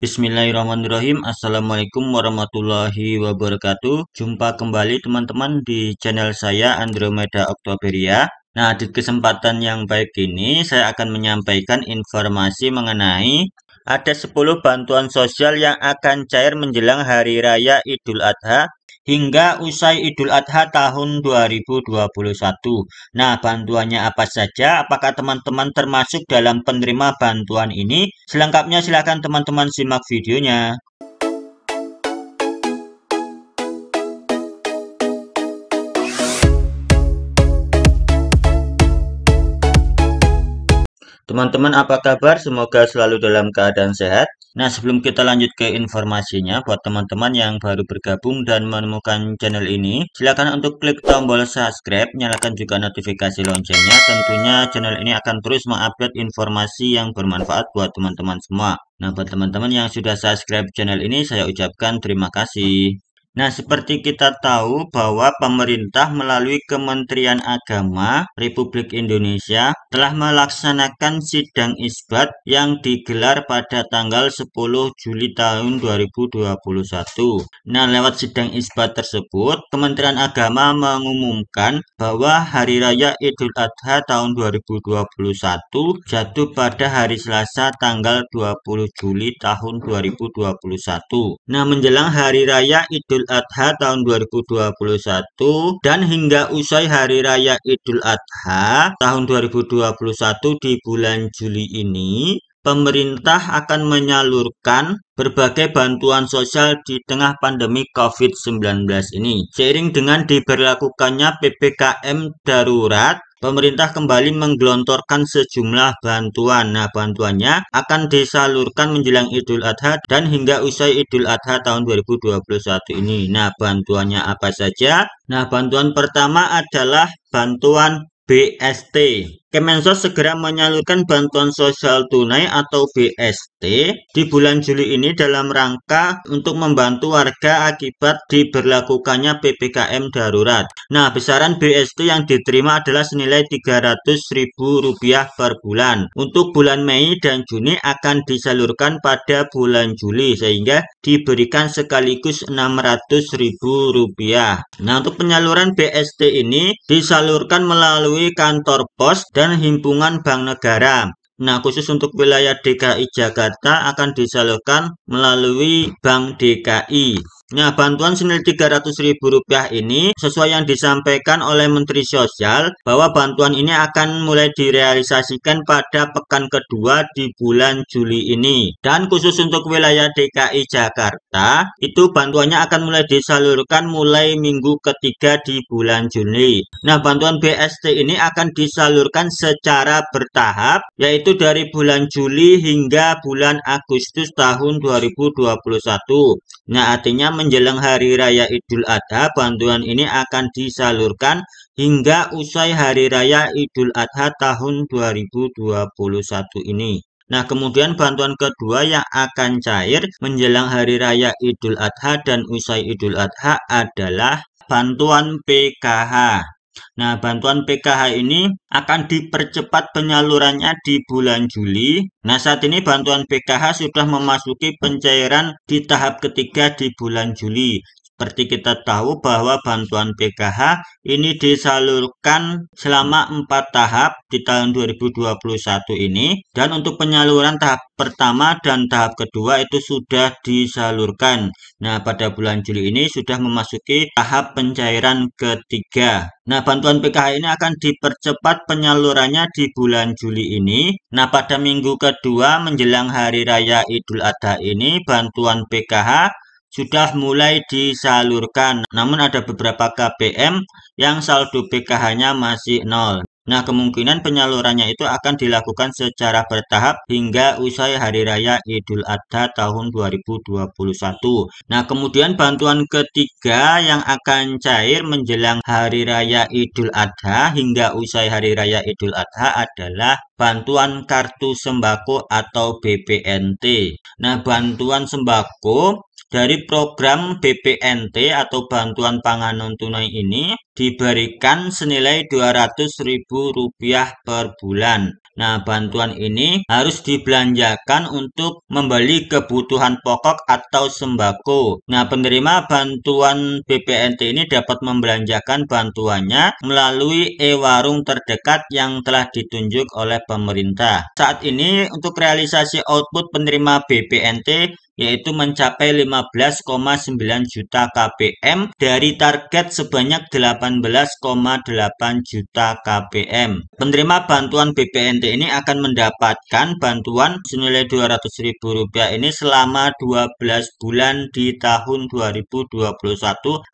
Bismillahirrahmanirrahim. Assalamualaikum warahmatullahi wabarakatuh. Jumpa kembali teman-teman di channel saya Andromeda Oktoberia. Nah, di kesempatan yang baik ini saya akan menyampaikan informasi mengenai ada 10 bantuan sosial yang akan cair menjelang Hari Raya Idul Adha hingga usai Idul Adha tahun 2021. Nah, bantuannya apa saja? Apakah teman-teman termasuk dalam penerima bantuan ini? Selengkapnya silakan teman-teman simak videonya. Teman-teman apa kabar? Semoga selalu dalam keadaan sehat. Nah, sebelum kita lanjut ke informasinya, buat teman-teman yang baru bergabung dan menemukan channel ini, silakan untuk klik tombol subscribe, nyalakan juga notifikasi loncengnya. Tentunya channel ini akan terus mengupdate informasi yang bermanfaat buat teman-teman semua. Nah, buat teman-teman yang sudah subscribe channel ini, saya ucapkan terima kasih. Nah, seperti kita tahu bahwa pemerintah melalui Kementerian Agama Republik Indonesia telah melaksanakan sidang isbat yang digelar pada tanggal 10 Juli tahun 2021. Nah, lewat sidang isbat tersebut, Kementerian Agama mengumumkan bahwa Hari Raya Idul Adha tahun 2021 jatuh pada hari Selasa tanggal 20 Juli tahun 2021. Nah, menjelang Hari Raya Idul Adha tahun 2021 dan hingga usai Hari Raya Idul Adha tahun 2021 di bulan Juli ini, pemerintah akan menyalurkan berbagai bantuan sosial di tengah pandemi COVID-19 ini. Seiring dengan diberlakukannya PPKM darurat, pemerintah kembali menggelontorkan sejumlah bantuan. Nah, bantuannya akan disalurkan menjelang Idul Adha dan hingga usai Idul Adha tahun 2021 ini. Nah, bantuannya apa saja? Nah, bantuan pertama adalah bantuan BST. Kemensos segera menyalurkan bantuan sosial tunai atau BST di bulan Juli ini dalam rangka untuk membantu warga akibat diberlakukannya PPKM darurat. Nah, besaran BST yang diterima adalah senilai Rp300.000 per bulan. Untuk bulan Mei dan Juni akan disalurkan pada bulan Juli sehingga diberikan sekaligus Rp600.000. Nah, untuk penyaluran BST ini disalurkan melalui kantor pos dan himpunan bank negara. Nah, khusus untuk wilayah DKI Jakarta akan disalurkan melalui Bank DKI. Nah, bantuan senilai Rp300.000 ini sesuai yang disampaikan oleh Menteri Sosial bahwa bantuan ini akan mulai direalisasikan pada pekan kedua di bulan Juli ini. Dan khusus untuk wilayah DKI Jakarta, itu bantuannya akan mulai disalurkan mulai minggu ketiga di bulan Juli. Nah, bantuan BST ini akan disalurkan secara bertahap, yaitu dari bulan Juli hingga bulan Agustus tahun 2021. Nah, artinya menjelang Hari Raya Idul Adha, bantuan ini akan disalurkan hingga usai Hari Raya Idul Adha tahun 2021 ini. Nah, kemudian bantuan kedua yang akan cair menjelang Hari Raya Idul Adha dan usai Idul Adha adalah bantuan PKH. Nah, bantuan PKH ini akan dipercepat penyalurannya di bulan Juli. Nah, saat ini bantuan PKH sudah memasuki pencairan di tahap ketiga di bulan Juli. Seperti kita tahu bahwa bantuan PKH ini disalurkan selama 4 tahap di tahun 2021 ini. Dan untuk penyaluran tahap pertama dan tahap kedua itu sudah disalurkan. Nah, pada bulan Juli ini sudah memasuki tahap pencairan ketiga. Nah, bantuan PKH ini akan dipercepat penyalurannya di bulan Juli ini. Nah, pada minggu kedua menjelang Hari Raya Idul Adha ini, bantuan PKH sudah mulai disalurkan. Namun ada beberapa KPM yang saldo PKH-nya masih nol. Nah, kemungkinan penyalurannya itu akan dilakukan secara bertahap hingga usai Hari Raya Idul Adha tahun 2021. Nah, kemudian bantuan ketiga yang akan cair menjelang Hari Raya Idul Adha hingga usai Hari Raya Idul Adha adalah bantuan kartu sembako atau BPNT. Nah, bantuan sembako dari program BPNT atau bantuan pangan non tunai ini diberikan senilai Rp200.000 per bulan. Nah, bantuan ini harus dibelanjakan untuk membeli kebutuhan pokok atau sembako. Nah, penerima bantuan BPNT ini dapat membelanjakan bantuannya melalui e-warung terdekat yang telah ditunjuk oleh pemerintah. Saat ini untuk realisasi output penerima BPNT yaitu mencapai 15,9 juta kpm dari target sebanyak 18,8 juta kpm. Penerima bantuan BPNT ini akan mendapatkan bantuan senilai Rp200.000 ini selama 12 bulan di tahun 2021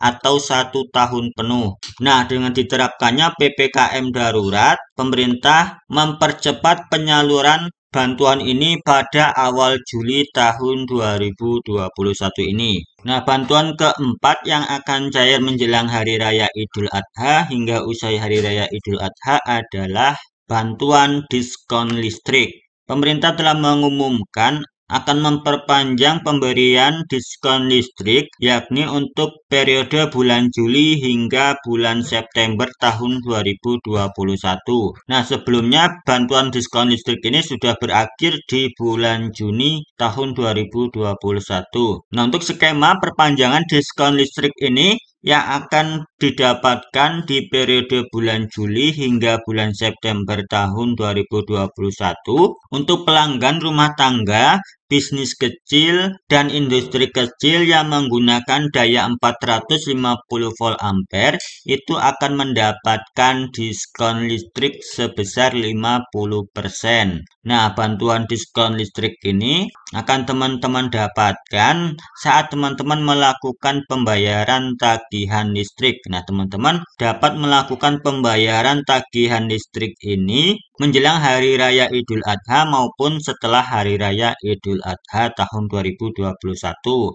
atau 1 tahun penuh. Nah, dengan diterapkannya PPKM darurat, pemerintah mempercepat penyaluran bantuan ini pada awal Juli tahun 2021 ini. Nah, bantuan keempat yang akan cair menjelang Hari Raya Idul Adha hingga usai Hari Raya Idul Adha adalah bantuan diskon listrik. Pemerintah telah mengumumkan akan memperpanjang pemberian diskon listrik yakni untuk periode bulan Juli hingga bulan September tahun 2021. Nah, sebelumnya bantuan diskon listrik ini sudah berakhir di bulan Juni tahun 2021. Nah, untuk skema perpanjangan diskon listrik ini yang akan didapatkan di periode bulan Juli hingga bulan September tahun 2021 untuk pelanggan rumah tangga, bisnis kecil, dan industri kecil yang menggunakan daya 450 volt ampere itu akan mendapatkan diskon listrik sebesar 50%. Nah, bantuan diskon listrik ini akan teman-teman dapatkan saat teman-teman melakukan pembayaran tagihan listrik. Nah, teman-teman dapat melakukan pembayaran tagihan listrik ini menjelang Hari Raya Idul Adha maupun setelah Hari Raya Idul Adha tahun 2021.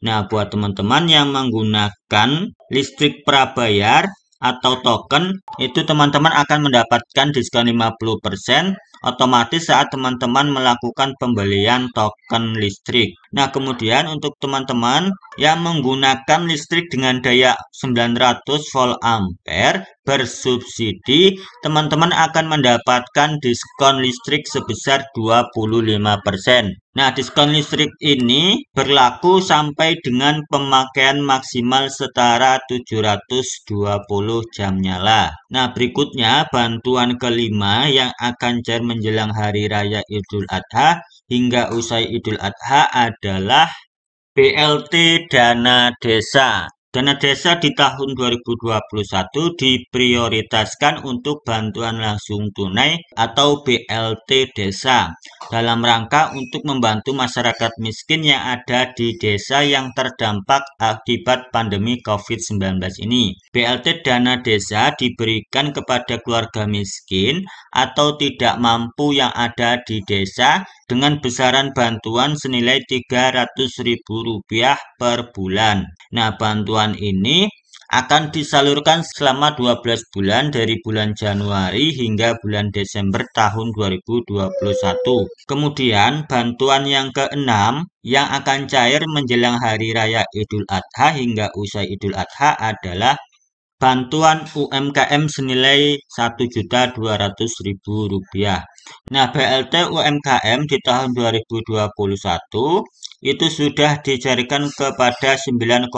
Nah, buat teman-teman yang menggunakan listrik prabayar atau token, itu teman-teman akan mendapatkan diskon 50% otomatis saat teman-teman melakukan pembelian token listrik. Nah, kemudian untuk teman-teman yang menggunakan listrik dengan daya 900 volt ampere bersubsidi, teman-teman akan mendapatkan diskon listrik sebesar 25%. Nah, diskon listrik ini berlaku sampai dengan pemakaian maksimal setara 720 jam nyala. Nah, berikutnya bantuan kelima yang akan cair menjelang Hari Raya Idul Adha hingga usai Idul Adha adalah BLT Dana Desa. Dana desa di tahun 2021 diprioritaskan untuk bantuan langsung tunai atau BLT desa dalam rangka untuk membantu masyarakat miskin yang ada di desa yang terdampak akibat pandemi COVID-19 ini. BLT dana desa diberikan kepada keluarga miskin atau tidak mampu yang ada di desa dengan besaran bantuan senilai Rp300.000 per bulan. Nah, bantuan ini akan disalurkan selama 12 bulan dari bulan Januari hingga bulan Desember tahun 2021. Kemudian bantuan yang keenam yang akan cair menjelang Hari Raya Idul Adha hingga usai Idul Adha adalah bantuan UMKM senilai Rp1.200.000. Nah, BLT UMKM di tahun 2021 itu sudah dicarikan kepada 9,8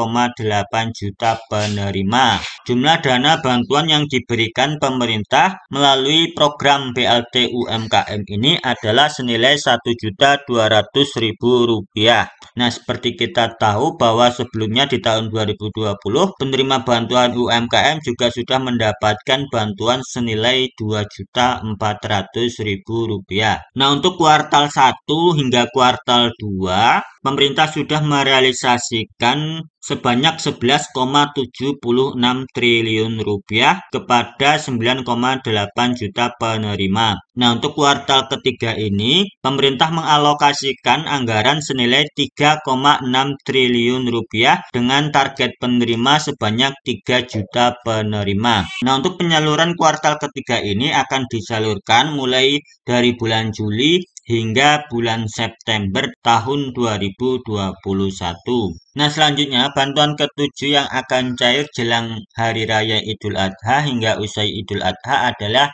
juta penerima. Jumlah dana bantuan yang diberikan pemerintah melalui program BLT UMKM ini adalah senilai Rp1.200.000. Nah, seperti kita tahu bahwa sebelumnya di tahun 2020 penerima bantuan UMKM juga sudah mendapatkan bantuan senilai Rp2.400.000. Nah, untuk kuartal 1 hingga kuartal 2 pemerintah sudah merealisasikan sebanyak Rp11,76 triliun kepada 9,8 juta penerima. Nah, untuk kuartal ketiga ini, pemerintah mengalokasikan anggaran senilai Rp3,6 triliun dengan target penerima sebanyak 3 juta penerima. Nah, untuk penyaluran kuartal ketiga ini akan disalurkan mulai dari bulan Juli hingga bulan September tahun 2021. Nah, selanjutnya bantuan ketujuh yang akan cair jelang Hari Raya Idul Adha hingga usai Idul Adha adalah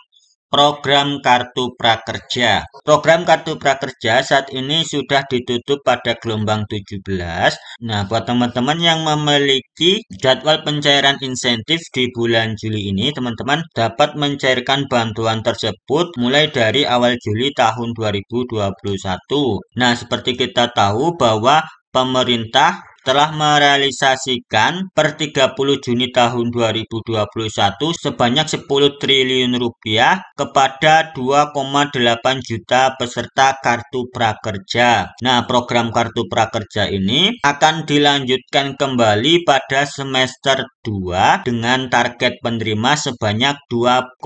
program Kartu Prakerja. Program Kartu Prakerja saat ini sudah ditutup pada gelombang 17. Nah, buat teman-teman yang memiliki jadwal pencairan insentif di bulan Juli ini, teman-teman dapat mencairkan bantuan tersebut mulai dari awal Juli tahun 2021. Nah, seperti kita tahu bahwa pemerintah telah merealisasikan per 30 Juni tahun 2021 sebanyak 10 triliun rupiah kepada 2,8 juta peserta Kartu Prakerja. Nah, program Kartu Prakerja ini akan dilanjutkan kembali pada semester 2 dengan target penerima sebanyak 2,8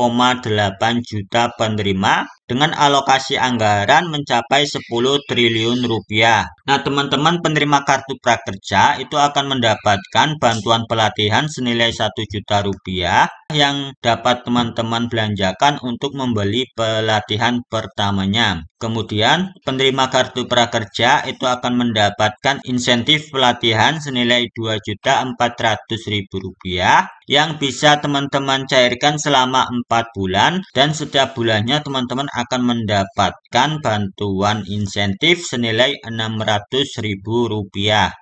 juta penerima dengan alokasi anggaran mencapai 10 triliun rupiah. Nah, teman-teman penerima Kartu Prakerja itu akan mendapatkan bantuan pelatihan senilai 1 juta rupiah yang dapat teman-teman belanjakan untuk membeli pelatihan pertamanya. Kemudian, penerima Kartu Prakerja itu akan mendapatkan insentif pelatihan senilai Rp2.400.000 yang bisa teman-teman cairkan selama 4 bulan dan setiap bulannya teman-teman akan mendapatkan bantuan insentif senilai Rp600.000.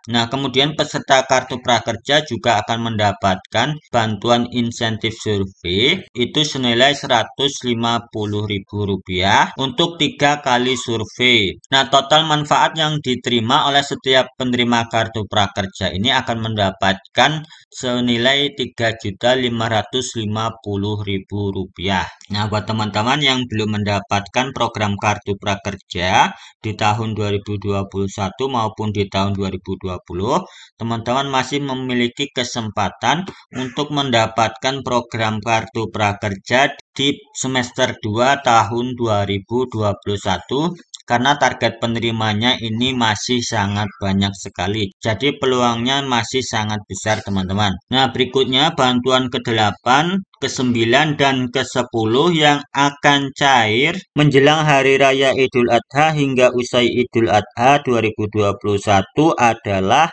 Nah, kemudian peserta Kartu Prakerja juga akan mendapatkan bantuan insentif survei itu senilai Rp150.000 untuk 3 kali survei. Nah, total manfaat yang diterima oleh setiap penerima Kartu Prakerja ini akan mendapatkan senilai Rp3.550.000. Nah, buat teman-teman yang belum mendapatkan program Kartu Prakerja di tahun 2021 maupun di tahun 2020, teman-teman masih memiliki kesempatan untuk mendapatkan program Kartu Prakerja di semester 2 tahun 2021 karena target penerimanya ini masih sangat banyak sekali. Jadi peluangnya masih sangat besar, teman-teman. Nah, berikutnya bantuan ke-8, ke-9, dan ke-10 yang akan cair menjelang Hari Raya Idul Adha hingga usai Idul Adha 2021 adalah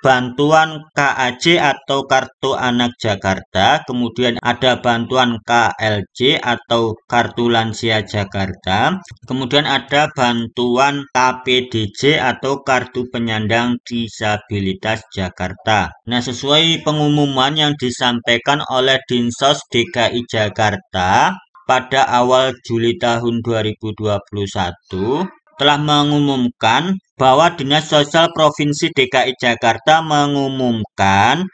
bantuan KAJ atau Kartu Anak Jakarta, kemudian ada bantuan KLJ atau Kartu Lansia Jakarta, kemudian ada bantuan KPDJ atau Kartu Penyandang Disabilitas Jakarta. Nah, sesuai pengumuman yang disampaikan oleh Dinsos DKI Jakarta pada awal Juli tahun 2021, telah mengumumkan bahwa Dinas Sosial Provinsi DKI Jakarta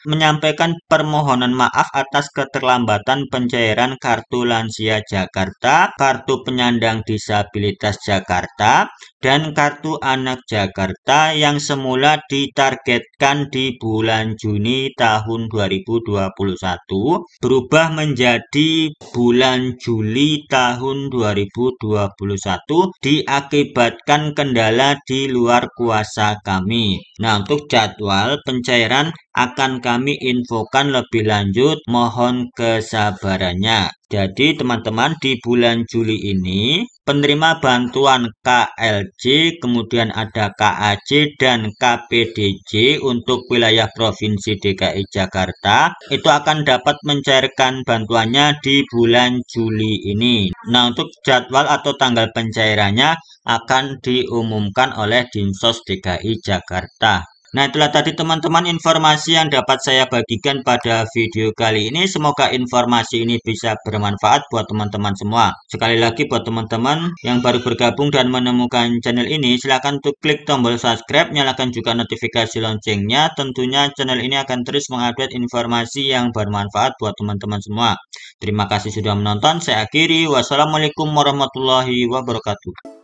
menyampaikan permohonan maaf atas keterlambatan pencairan Kartu Lansia Jakarta, Kartu Penyandang Disabilitas Jakarta, dan Kartu Anak Jakarta yang semula ditargetkan di bulan Juni tahun 2021 berubah menjadi bulan Juli tahun 2021 diakibatkan kendala di luar kuasa kami. Nah, untuk jadwal pencairan akan kami infokan lebih lanjut, mohon kesabarannya. Jadi teman-teman di bulan Juli ini penerima bantuan KLJ, kemudian ada KAJ dan KPDJ untuk wilayah Provinsi DKI Jakarta itu akan dapat mencairkan bantuannya di bulan Juli ini. Nah, untuk jadwal atau tanggal pencairannya akan diumumkan oleh Dinsos DKI Jakarta. Nah, itulah tadi teman-teman informasi yang dapat saya bagikan pada video kali ini. Semoga informasi ini bisa bermanfaat buat teman-teman semua. Sekali lagi buat teman-teman yang baru bergabung dan menemukan channel ini, silakan untuk klik tombol subscribe, nyalakan juga notifikasi loncengnya. Tentunya channel ini akan terus mengupdate informasi yang bermanfaat buat teman-teman semua. Terima kasih sudah menonton. Saya akhiri. Wassalamualaikum warahmatullahi wabarakatuh.